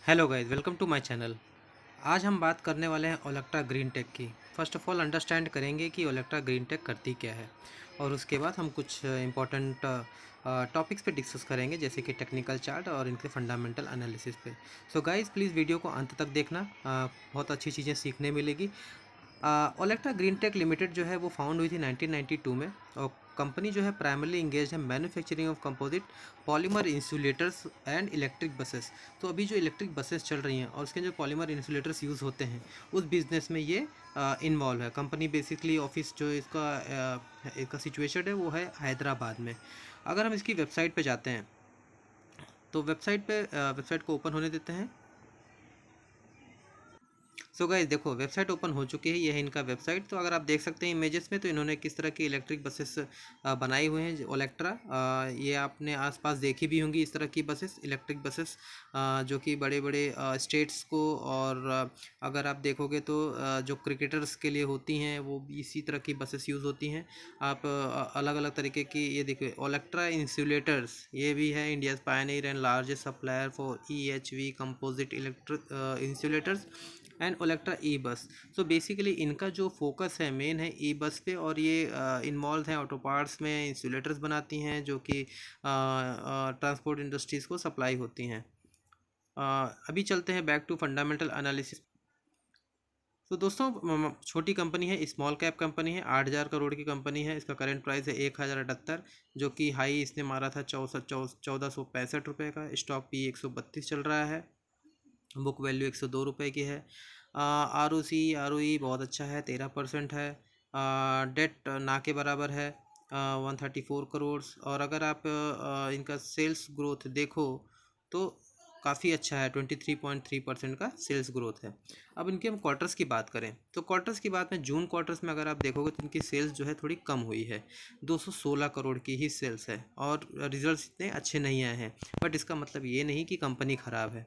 Hello guys, welcome to my channel. आज हम बात करने वाले हैं ओलेक्ट्रा ग्रीन टेक की। फर्स्ट ऑफ ऑल अंडरस्टैंड करेंगे कि ओलेक्ट्रा ग्रीन टेक करती क्या है, और उसके बाद हम कुछ इम्पोर्टेंट टॉपिक्स पे डिस्कस करेंगे, जैसे कि टेक्निकल चार्ट और इनके फंडामेंटल एनालिसिस पे। सो गाइस, प्लीज़ वीडियो को अंत तक देखना, बहुत अच्छी चीज़ें सीखने मिलेगी। ओलेक्ट्रा ग्रीन टेक लिमिटेड जो है वो फाउंड हुई थी 1992 में, और कंपनी जो है प्राइमरली इंगेज है manufacturing of composite polymer insulators and electric buses. तो अभी जो इलेक्ट्रिक बसेस चल रही हैं और उसके जो पॉलीमर इंसुलेटर्स यूज़ होते हैं, उस बिज़नेस में ये इन्वॉल्व है। कंपनी बेसिकली ऑफिस जो इसका सिचुएशन है वो है हैदराबाद में। अगर हम इसकी वेबसाइट पे जाते हैं तो वेबसाइट को ओपन होने देते हैं। सो गाइस, देखो वेबसाइट ओपन हो चुकी है, ये है इनका वेबसाइट। तो अगर आप देख सकते हैं इमेजेस में, तो इन्होंने किस तरह की इलेक्ट्रिक बसेस बनाई हुए हैं ओलेक्ट्रा। ये आपने आसपास देखी भी होंगी इस तरह की बसेस, इलेक्ट्रिक बसेस, जो कि बड़े बड़े स्टेट्स को, और अगर आप देखोगे तो जो क्रिकेटर्स के लिए होती हैं वो भी इसी तरह की बसेस यूज़ होती हैं। आप अलग अलग तरीके की, ये देखिए ओलेक्ट्रा इंसुलेटर्स, ये भी है India's pioneer and largest supplier for EHV composite electric insulators and Olectra e bus. So basically इनका जो फोकस है मेन है ई बस पे, और ये इन्वॉल्व हैं ऑटो पार्ट्स में, इंसुलेटर्स बनाती हैं जो कि ट्रांसपोर्ट इंडस्ट्रीज़ को सप्लाई होती हैं। अभी चलते हैं बैक टू फंडामेंटल एनालिसिस। तो दोस्तों, छोटी कंपनी है, स्मॉल कैप कंपनी है, 8,000 करोड़ की कंपनी है। इसका करंट प्राइस है 1,078, जो कि हाई इसने मारा था 1465 रुपये का। स्टॉक पी 132 चल रहा है। बुक वैल्यू 102 रुपये की है। ROC ROE बहुत अच्छा है, 13% है। डेट ना के बराबर है, 134 करोड़। और अगर आप इनका सेल्स ग्रोथ देखो तो काफ़ी अच्छा है, 23.3% का सेल्स ग्रोथ है। अब इनके हम क्वार्टर्स की बात करें तो क्वार्टर्स की बात में जून क्वार्टर्स में अगर आप देखोगे तो इनकी सेल्स जो है थोड़ी कम हुई है, 216 करोड़ की ही सेल्स है, और रिजल्ट्स इतने अच्छे नहीं आए हैं। बट इसका मतलब ये नहीं कि कंपनी ख़राब है।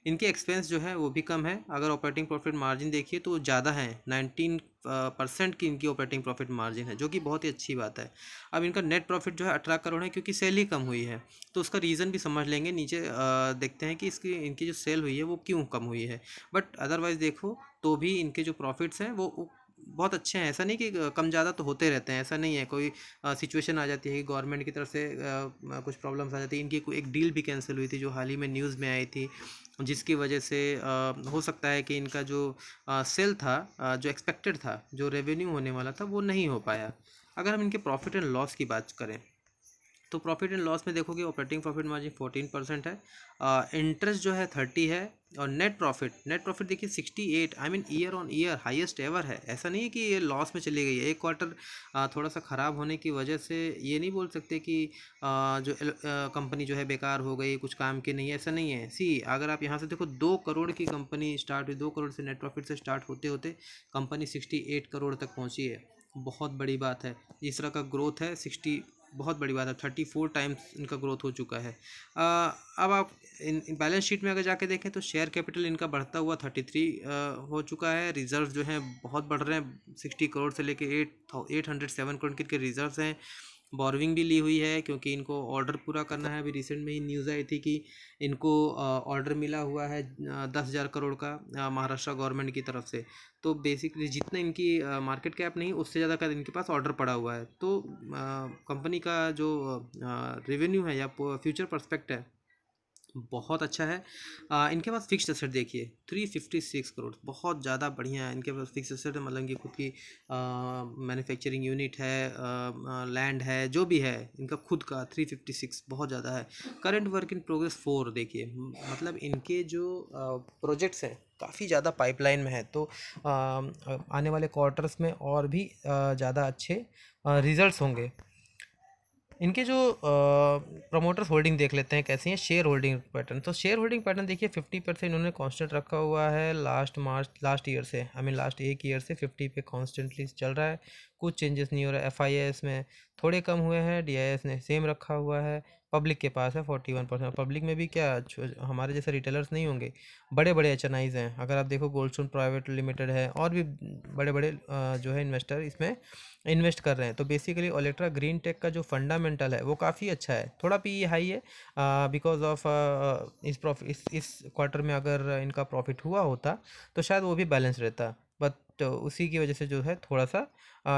इनके एक्सपेंस जो है वो भी कम है। अगर ऑपरेटिंग प्रॉफिट मार्जिन देखिए तो ज़्यादा है, 19% की इनकी ऑपरेटिंग प्रॉफिट मार्जिन है, जो कि बहुत ही अच्छी बात है। अब इनका नेट प्रॉफिट जो है 18 करोड़ है, क्योंकि सेल ही कम हुई है। तो उसका रीज़न भी समझ लेंगे नीचे, देखते हैं कि इनकी जो सेल हुई है वो क्यों कम हुई है। बट अदरवाइज़ देखो तो भी इनके जो प्रॉफिट्स हैं वो बहुत अच्छे हैं। ऐसा नहीं कि कम ज़्यादा तो होते रहते हैं, ऐसा नहीं है। कोई सिचुएशन आ जाती है कि गवर्नमेंट की तरफ से कुछ प्रॉब्लम्स आ जाती है। इनकी कोई एक डील भी कैंसिल हुई थी जो हाल ही में न्यूज़ में आई थी, जिसकी वजह से हो सकता है कि इनका जो सेल था, जो एक्सपेक्टेड था, जो रेवेन्यू होने वाला था, वो नहीं हो पाया। अगर हम इनके प्रॉफिट एंड लॉस की बात करें तो प्रॉफिट एंड लॉस में देखोगे ऑपरेटिंग प्रॉफिट मार्जिन 14% है, इंटरेस्ट जो है 30 है, और नेट प्रॉफिट देखिए 68, I mean year on year highest ever है। ऐसा नहीं है कि ये लॉस में चली गई है। एक क्वार्टर थोड़ा सा ख़राब होने की वजह से ये नहीं बोल सकते कि जो कंपनी जो है बेकार हो गई, कुछ काम की नहीं है, ऐसा नहीं है। अगर आप यहाँ से देखो, 2 करोड़ की कंपनी स्टार्ट हुई, 2 करोड़ से नेट प्रॉफिट से स्टार्ट होते होते कंपनी 68 करोड़ तक पहुँची है। बहुत बड़ी बात है। इस तरह का ग्रोथ है 60, बहुत बड़ी बात है। 34 टाइम्स इनका ग्रोथ हो चुका है। अब आप इन बैलेंस शीट में अगर जाके देखें तो शेयर कैपिटल इनका बढ़ता हुआ 33 हो चुका है। रिजर्व जो हैं बहुत बढ़ रहे हैं, 60 करोड़ से लेके 807 करोड़ के रिजर्व्स हैं। बोरविंग भी ली हुई है, क्योंकि इनको ऑर्डर पूरा करना है। अभी रिसेंट में ही न्यूज़ आई थी कि इनको ऑर्डर मिला हुआ है 10,000 करोड़ का, महाराष्ट्र गवर्नमेंट की तरफ से। तो बेसिकली जितना इनकी मार्केट कैप नहीं, उससे ज़्यादा का इनके पास ऑर्डर पड़ा हुआ है। तो कंपनी का जो रेवेन्यू है या फ्यूचर पर्सपेक्ट है, बहुत अच्छा है। इनके पास फिक्स्ड एसेट देखिए 356 करोड़, बहुत ज़्यादा बढ़िया है। इनके पास फिक्स्ड एसेट है, मतलब कि खुद की मैन्युफैक्चरिंग यूनिट है, लैंड है, जो भी है इनका खुद का 356 बहुत ज़्यादा है। करंट वर्क इन प्रोग्रेस 4 देखिए, मतलब इनके जो प्रोजेक्ट्स हैं काफ़ी ज़्यादा पाइपलाइन में है। तो आने वाले क्वार्टर्स में और भी ज़्यादा अच्छे रिजल्ट्स होंगे। इनके जो प्रमोटर्स होल्डिंग देख लेते हैं कैसी है, शेयर होल्डिंग पैटर्न। तो शेयर होल्डिंग पैटर्न देखिए 50% इन्होंने कांस्टेंट रखा हुआ है लास्ट ईयर से, आई मीन लास्ट एक ईयर से 50 पे कॉन्स्टेंटली चल रहा है। कुछ चेंजेस नहीं हो रहा है। FIS में थोड़े कम हुए हैं, DIS ने सेम रखा हुआ है। पब्लिक के पास है 41%। पब्लिक में भी क्या हमारे जैसे रिटेलर्स नहीं होंगे, बड़े बड़े एचएनआईज हैं। अगर आप देखो गोल्डस्टोन प्राइवेट लिमिटेड है और भी बड़े बड़े जो है इन्वेस्टर इसमें इन्वेस्ट कर रहे हैं। तो बेसिकली ओलेक्ट्रा ग्रीन टेक का जो फंडामेंटल है वो काफ़ी अच्छा है। थोड़ा पी हाई है बिकॉज ऑफ इस प्रॉफिट इस क्वार्टर में अगर इनका प्रॉफिट हुआ होता तो शायद वो भी बैलेंस रहता, बट उसी की वजह से जो है थोड़ा सा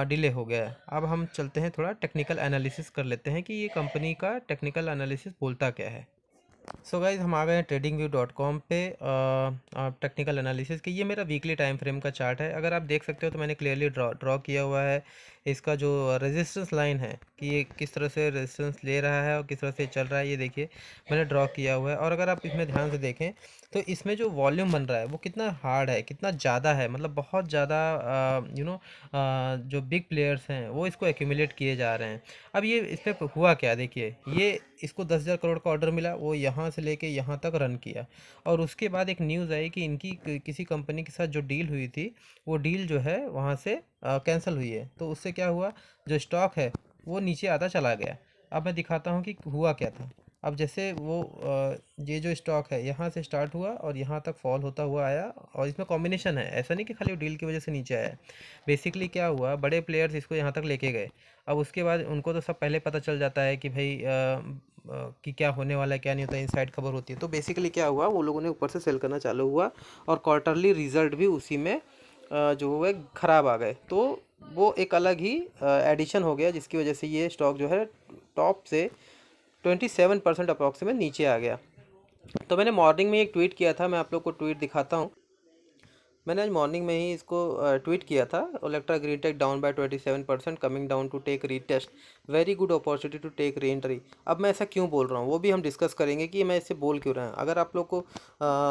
डिले हो गया है। अब हम चलते हैं, थोड़ा टेक्निकल एनालिसिस कर लेते हैं कि ये कंपनी का टेक्निकल एनालिसिस बोलता क्या है। सो गाइज हम आ गए हैं tradingview.com पे टेक्निकल एनालिसिस की। ये मेरा वीकली टाइम फ्रेम का चार्ट है। अगर आप देख सकते हो तो मैंने क्लियरली ड्रॉ किया हुआ है इसका जो रेजिस्टेंस लाइन है कि ये किस तरह से रेजिस्टेंस ले रहा है और किस तरह से चल रहा है, ये देखिए मैंने ड्रॉ किया हुआ है। और अगर आप इसमें ध्यान से देखें तो इसमें जो वॉल्यूम बन रहा है वो कितना हार्ड है, कितना ज़्यादा है, मतलब बहुत ज़्यादा जो बिग प्लेयर्स हैं वो इसको एक्यूमुलेट किए जा रहे हैं। अब ये इस पर हुआ क्या, देखिए ये इसको 10,000 करोड़ का ऑर्डर मिला, वो यहाँ से लेके यहाँ तक रन किया। और उसके बाद एक न्यूज़ आई कि इनकी किसी कंपनी के साथ जो डील हुई थी वो डील जो है वहाँ से कैंसिल हुई है। तो उससे क्या हुआ, जो स्टॉक है वो नीचे आता चला गया। अब मैं दिखाता हूँ कि हुआ क्या था। अब जैसे वो ये जो स्टॉक है यहाँ से स्टार्ट हुआ और यहाँ तक फॉल होता हुआ आया, और इसमें कॉम्बिनेशन है, ऐसा नहीं कि खाली डील की वजह से नीचे आया। बेसिकली क्या हुआ, बड़े प्लेयर्स इसको यहाँ तक लेके गए। अब उसके बाद उनको तो सब पहले पता चल जाता है कि भाई कि क्या होने वाला है क्या नहीं होता, इनसाइड खबर होती है। तो बेसिकली क्या हुआ, वो लोगों ने ऊपर से सेल करना चालू हुआ और क्वार्टरली रिजल्ट भी उसी में जो है ख़राब आ गए। तो वो एक अलग ही एडिशन हो गया जिसकी वजह से ये स्टॉक जो है टॉप से 27% अप्रॉक्सीमेट नीचे आ गया। तो मैंने मॉर्निंग में एक ट्वीट किया था, मैं आप लोग को ट्वीट दिखाता हूँ। मैंने आज मॉर्निंग में ही इसको ट्वीट किया था, Olectra green tech down by 27%, coming down to take retest, very good opportunity to take re entry. अब मैं ऐसा क्यों बोल रहा हूँ वो भी हम डिस्कस करेंगे कि मैं इससे बोल क्यों रहा हूँ। अगर आप लोग को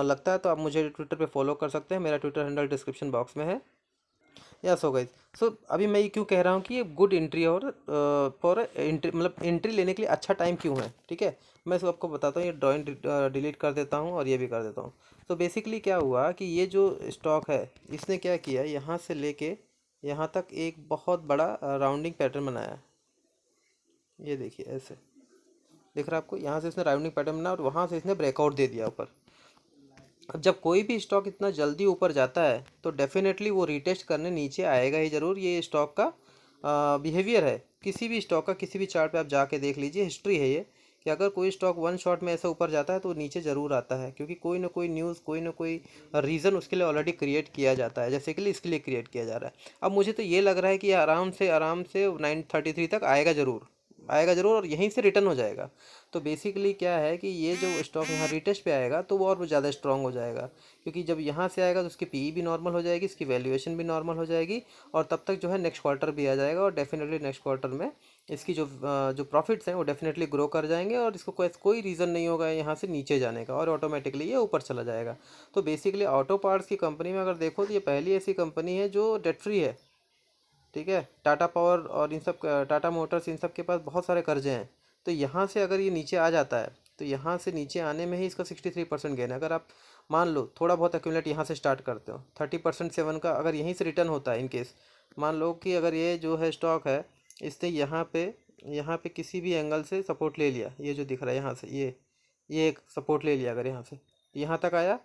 लगता है तो आप मुझे ट्विटर पे फॉलो कर सकते हैं, मेरा ट्विटर हैंडल डिस्क्रिप्शन बॉक्स में है। यस हो गाइस। सो अभी मैं ये क्यों कह रहा हूँ कि ये गुड एंट्री और फॉर एंट्री, मतलब एंट्री लेने के लिए अच्छा टाइम क्यों है, ठीक है। मैं इसको आपको बताता हूँ, ये ड्राइंग डिलीट कर देता हूँ और ये भी कर देता हूँ। तो बेसिकली क्या हुआ कि ये जो स्टॉक है इसने क्या किया, यहाँ से लेके यहाँ तक एक बहुत बड़ा राउंडिंग पैटर्न बनाया। ये देखिए ऐसे दिख रहा है आपको, यहाँ से इसने राउंडिंग पैटर्न बनाया और वहाँ से इसने ब्रेकआउट दे दिया ऊपर। अब जब कोई भी स्टॉक इतना जल्दी ऊपर जाता है तो डेफिनेटली वो रीटेस्ट करने नीचे आएगा ही ज़रूर। ये स्टॉक का बिहेवियर है, किसी भी स्टॉक का किसी भी चार्ट पे आप जाके देख लीजिए, हिस्ट्री है ये, कि अगर कोई स्टॉक वन शॉट में ऐसा ऊपर जाता है तो वो नीचे ज़रूर आता है, क्योंकि कोई ना कोई न्यूज़, कोई ना कोई रीज़न उसके लिए ऑलरेडी क्रिएट किया जाता है, जैसे कि इसके लिए क्रिएट किया जा रहा है। अब मुझे तो ये लग रहा है कि आराम से 933 तक आएगा ज़रूर, आएगा ज़रूर और यहीं से रिटर्न हो जाएगा। तो बेसिकली क्या है कि ये जो स्टॉक यहाँ रिटेस्ट पे आएगा तो वो और भी ज़्यादा स्ट्रांग हो जाएगा, क्योंकि जब यहाँ से आएगा तो उसकी पीई भी नॉर्मल हो जाएगी, इसकी वैल्यूएशन भी नॉर्मल हो जाएगी, और तब तक जो है नेक्स्ट क्वार्टर भी आ जाएगा और डेफिनेटली नेक्स्ट क्वार्टर में इसकी जो प्रॉफिट्स हैं वो डेफिनेटली ग्रो कर जाएंगे और इसको कोई रीज़न नहीं होगा यहाँ से नीचे जाने का, और ऑटोमेटिकली ये ऊपर चला जाएगा। तो बेसिकली ऑटो पार्ट्स की कंपनी में अगर देखो तो ये पहली ऐसी कंपनी है जो डेट फ्री है, ठीक है। टाटा पावर और इन सब टाटा मोटर्स इन सब के पास बहुत सारे कर्जे हैं। तो यहाँ से अगर ये नीचे आ जाता है तो यहाँ से नीचे आने में ही इसका 63% गेन है। अगर आप मान लो थोड़ा बहुत एक्यूमुलेट यहाँ से स्टार्ट करते हो, 30% सेवन का अगर यहीं से रिटर्न होता है, इन केस मान लो कि अगर ये जो है स्टॉक है इसने यहाँ पे किसी भी एंगल से सपोर्ट ले लिया, ये जो दिख रहा है यहाँ से ये एक सपोर्ट ले लिया, अगर यहाँ से यहाँ तक आया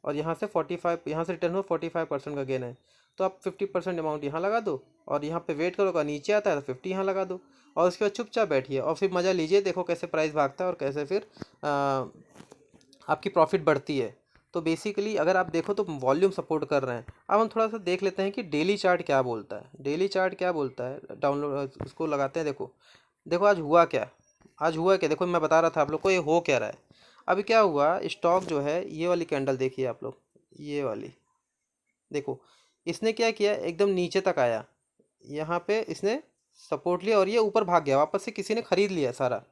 और यहाँ से 45, यहाँ से रिटर्न हो 45% का गेन है, तो आप 50% अमाउंट यहाँ लगा दो और यहाँ पे वेट करो, अगर नीचे आता है तो 50 यहाँ लगा दो और उसके बाद चुपचाप बैठिए और फिर मज़ा लीजिए, देखो कैसे प्राइस भागता है और कैसे फिर आपकी प्रॉफिट बढ़ती है। तो बेसिकली अगर आप देखो तो वॉल्यूम सपोर्ट कर रहे हैं। अब हम थोड़ा सा देख लेते हैं कि डेली चार्ट क्या बोलता है। डेली चार्ट क्या बोलता है, डाउनलोड उसको लगाते हैं। देखो देखो आज हुआ क्या, आज हुआ क्या, देखो मैं बता रहा था आप लोग को ये हो क्या रहा है। अभी क्या हुआ, स्टॉक जो है ये वाली कैंडल देखिए आप लोग, ये वाली देखो, इसने क्या किया, एकदम नीचे तक आया, यहाँ पे इसने सपोर्ट लिया और ये ऊपर भाग गया, वापस से किसी ने खरीद लिया सारा,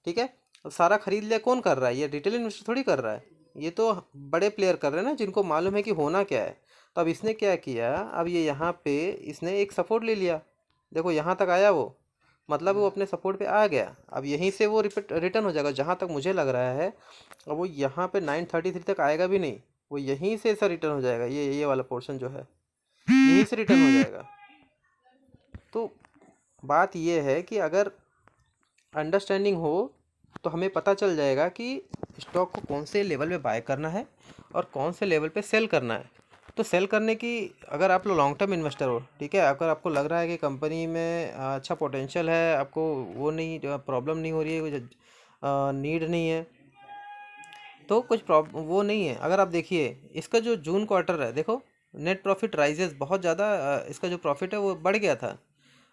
ठीक है। अब सारा खरीद लिया कौन कर रहा है, ये रिटेल इन्वेस्टर थोड़ी कर रहा है, ये तो बड़े प्लेयर कर रहे हैं ना, जिनको मालूम है कि होना क्या है। तो अब इसने क्या किया, अब ये यहाँ पे इसने एक सपोर्ट ले लिया, देखो यहाँ तक आया वो, मतलब वो अपने सपोर्ट पे आ गया। अब यहीं से वो रिटर्न हो जाएगा, जहाँ तक मुझे लग रहा है। और वो यहाँ पे 933 तक आएगा भी नहीं, वो यहीं से ऐसा रिटर्न हो जाएगा, ये वाला पोर्शन जो है यहीं से रिटर्न हो जाएगा। तो बात ये है कि अगर अंडरस्टैंडिंग हो तो हमें पता चल जाएगा कि स्टॉक को कौन से लेवल पे बाय करना है और कौन से लेवल पे सेल करना है। तो सेल करने की, अगर आप लोग लॉन्ग टर्म इन्वेस्टर हो, ठीक है, अगर आपको लग रहा है कि कंपनी में अच्छा पोटेंशियल है, आपको वो नहीं, प्रॉब्लम नहीं हो रही है, कुछ नीड नहीं है, तो कुछ प्रॉब्लम वो नहीं है। अगर आप देखिए इसका जो जून क्वार्टर है, देखो नेट प्रॉफिट राइजेस बहुत ज़्यादा, इसका जो प्रॉफिट है वो बढ़ गया था।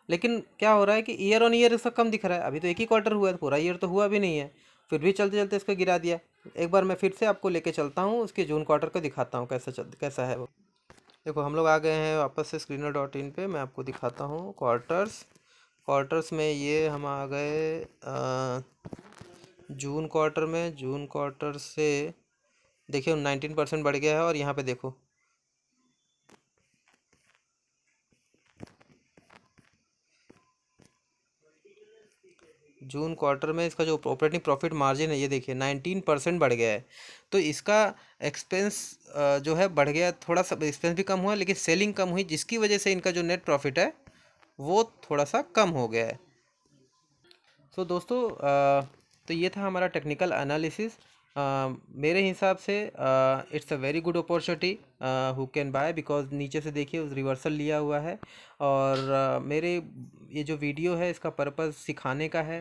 लेकिन क्या हो रहा है कि ईयर ऑन ईयर इसका कम दिख रहा है। अभी तो एक ही क्वार्टर हुआ है, पूरा ईयर तो हुआ भी नहीं है, फिर भी चलते चलते इसको गिरा दिया। एक बार मैं फिर से आपको लेके चलता हूँ, उसके जून क्वार्टर को दिखाता हूँ कैसा है वो। देखो हम लोग आ गए हैं वापस से screener.in पे। मैं आपको दिखाता हूँ क्वार्टर्स। क्वार्टर्स में ये हम आ गए जून क्वार्टर में। जून क्वार्टर से देखिए 19% बढ़ गया है, और यहाँ पे देखो जून क्वार्टर में इसका जो ऑपरेटिंग प्रॉफिट मार्जिन है, ये देखिए 19% बढ़ गया है। तो इसका एक्सपेंस जो है बढ़ गया, थोड़ा सा एक्सपेंस भी कम हुआ, लेकिन सेलिंग कम हुई, जिसकी वजह से इनका जो नेट प्रॉफिट है वो थोड़ा सा कम हो गया है। सो दोस्तों, तो ये था हमारा टेक्निकल एनालिसिस। मेरे हिसाब से it's a very good opportunity who can buy, because नीचे से देखिए उस रिवर्सल लिया हुआ है। और मेरे ये जो वीडियो है इसका पर्पस सिखाने का है,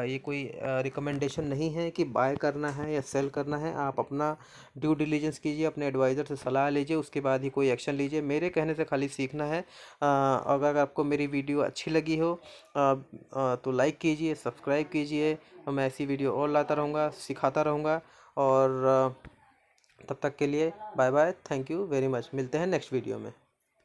ये कोई रिकमेंडेशन नहीं है कि बाय करना है या सेल करना है। आप अपना ड्यू डिलीजेंस कीजिए, अपने एडवाइज़र से सलाह लीजिए, उसके बाद ही कोई एक्शन लीजिए। मेरे कहने से खाली सीखना है। अगर आपको मेरी वीडियो अच्छी लगी हो तो लाइक कीजिए, सब्सक्राइब कीजिए। मैं ऐसी वीडियो और लाता रहूँगा, सिखाता रहूँगा। और तब तक के लिए bye bye, thank you very much. मिलते हैं नेक्स्ट वीडियो में।